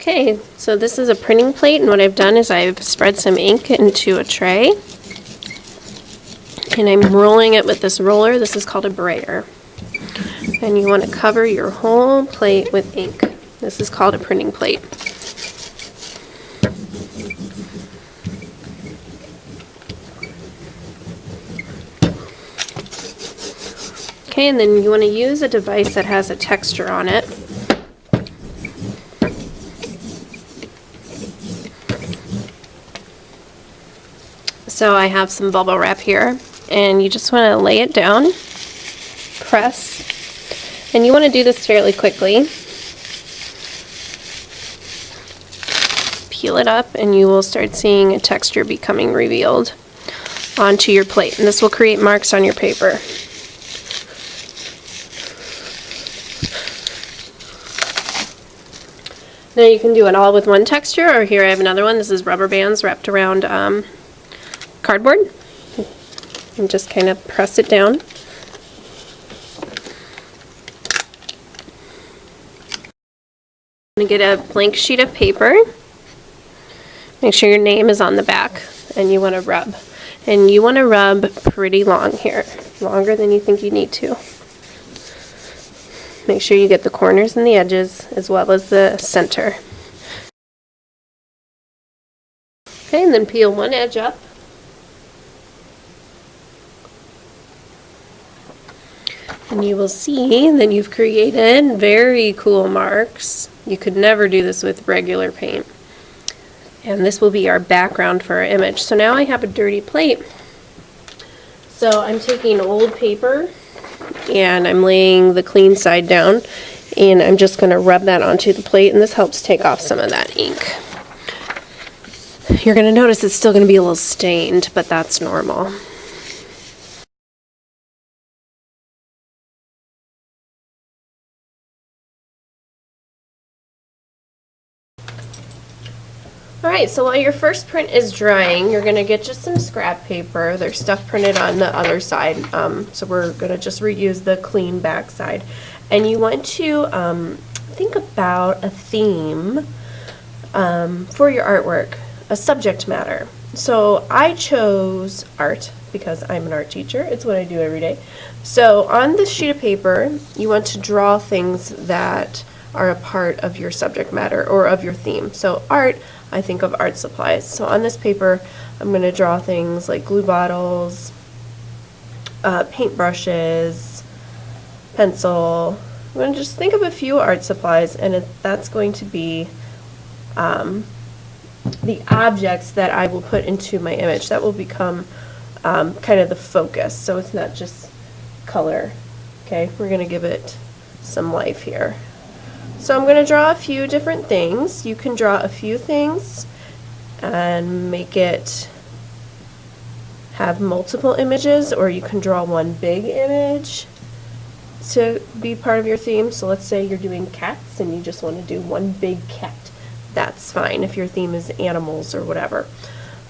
Okay, so this is a printing plate, and what I've done is I've spread some ink into a tray, and I'm rolling it with this roller. This is called a brayer. And you want to cover your whole plate with ink. This is called a printing plate. Okay, and then you want to use a device that has a texture on it. So I have some bubble wrap here, and you just want to lay it down, press, and you want to do this fairly quickly. Peel it up, and you will start seeing a texture becoming revealed onto your plate, and this will create marks on your paper. Now you can do it all with one texture, or here I have another one. This is rubber bands wrapped around cardboard, and just kind of press it down. I'm going to get a blank sheet of paper. Make sure your name is on the back, and you want to rub. And you want to rub pretty long here, longer than you think you need to. Make sure you get the corners and the edges as well as the center. Okay, and then peel one edge up. And you will see that you've created very cool marks. You could never do this with regular paint. And this will be our background for our image. So now I have a dirty plate. So I'm taking old paper and I'm laying the clean side down, and I'm just going to rub that onto the plate, and this helps take off some of that ink. You're going to notice it's still going to be a little stained, but that's normal. Alright, so while your first print is drying, you're going to get just some scrap paper. There's stuff printed on the other side, so we're going to just reuse the clean back side. And you want to think about a theme for your artwork, a subject matter. So I chose art because I'm an art teacher. It's what I do every day. So on this sheet of paper, you want to draw things that are a part of your subject matter or of your theme. So art, I think of art supplies. So on this paper, I'm going to draw things like glue bottles, paint brushes, pencil. I'm going to just think of a few art supplies, and that's going to be the objects that I will put into my image. That will become kind of the focus, so it's not just color. Okay, we're going to give it some life here. So I'm going to draw a few different things. You can draw a few things and make it have multiple images, or you can draw one big image to be part of your theme. So let's say you're doing cats and you just want to do one big cat. That's fine if your theme is animals or whatever.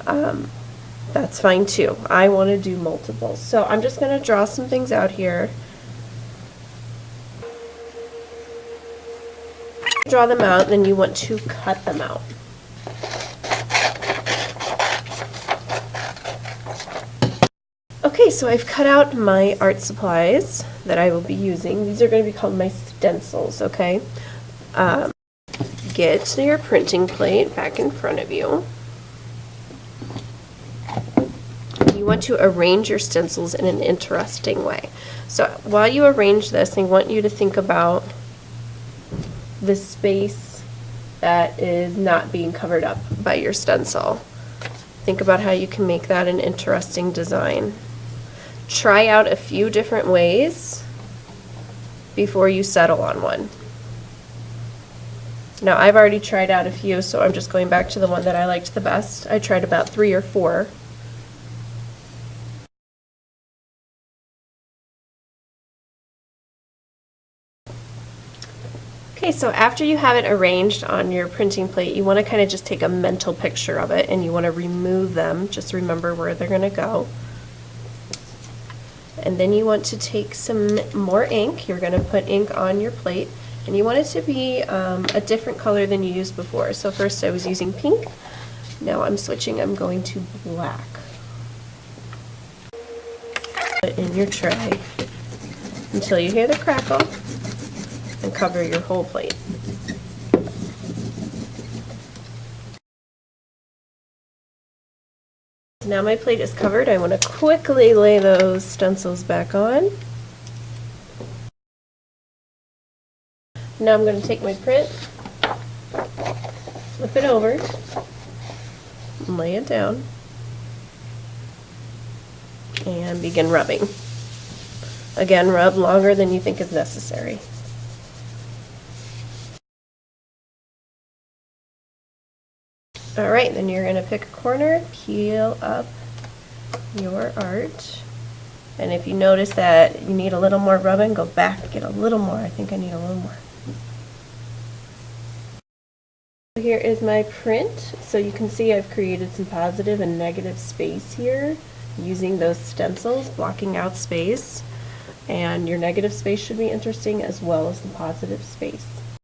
That's fine too. I want to do multiples. So I'm just going to draw some things out here. Draw them out, then you want to cut them out. Okay, so I've cut out my art supplies that I will be using. These are going to be called my stencils, okay? Get your printing plate back in front of you. You want to arrange your stencils in an interesting way. So while you arrange this, I want you to think about the space that is not being covered up by your stencil. Think about how you can make that an interesting design. Try out a few different ways before you settle on one. Now I've already tried out a few, so I'm just going back to the one that I liked the best. I tried about 3 or 4. Okay, so after you have it arranged on your printing plate, you want to kind of just take a mental picture of it, and you want to remove them. Just remember where they're going to go. And then you want to take some more ink. You're going to put ink on your plate, And you want it to be a different color than you used before. So first I was using pink, now I'm switching, I'm going to black. Put it in your tray until you hear the crackle and cover your whole plate. Now my plate is covered. I want to quickly lay those stencils back on. Now I'm going to take my print, flip it over, and lay it down, and begin rubbing. Again, rub longer than you think is necessary. Alright, then you're going to pick a corner, peel up your art, and if you notice that you need a little more rubbing, go back, get a little more. I think I need a little more. Here is my print, so you can see I've created some positive and negative space here using those stencils, blocking out space, and your negative space should be interesting as well as the positive space.